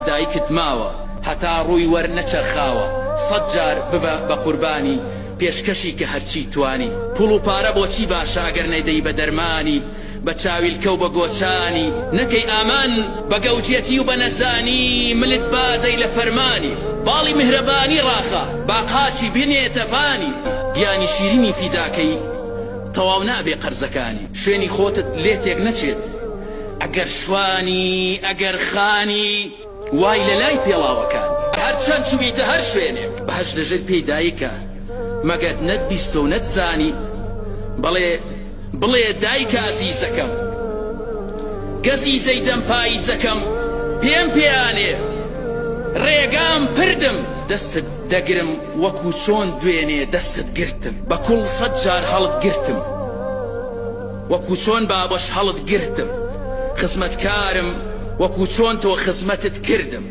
دایکت ماوە هەتا ڕووی وەرنەچەرخاوە سەد جار ببە بە قوربانی پێشکەشی کە هەرچی توانی پوڵ و پارە بۆچی باشە ئەگەر نەیدەی بە دەرمانی بە چاویلکە و بە گۆچانی نەکەی ئامان بە گەوجێتی و بە نەزانی ملت بادەی لە فەرمانی باڵی میهرەبانی ڕاخە باقاچی بنێتە پانی گیانی شیرینی فیداکەی تەواو نابێ قەرزەکانی شوێنی خۆتت لێ تێک نەچێت ئەگەر شوانی ئەگەر خانی وای لە لای پێڵاوەکان هەرچەند چوویتە هەر شوێنێک بەهەش لەژێر پێی دایکە مەگەت نەتبیست و نەتزانی بڵێ دایکە ئەزیزەکەم گەزیزەی دەم پاییزەکەم پێم پێیانێ ڕێگام پردم دەستت دەگرم وەکو چۆن دوێنێ دەستت گرتم بە کوڵ سەد جار هەڵت گرتم وەکو چۆن بابەش هەڵت گرتم خزمەتکارم وەکو چۆن تۆ خزمەتت کردم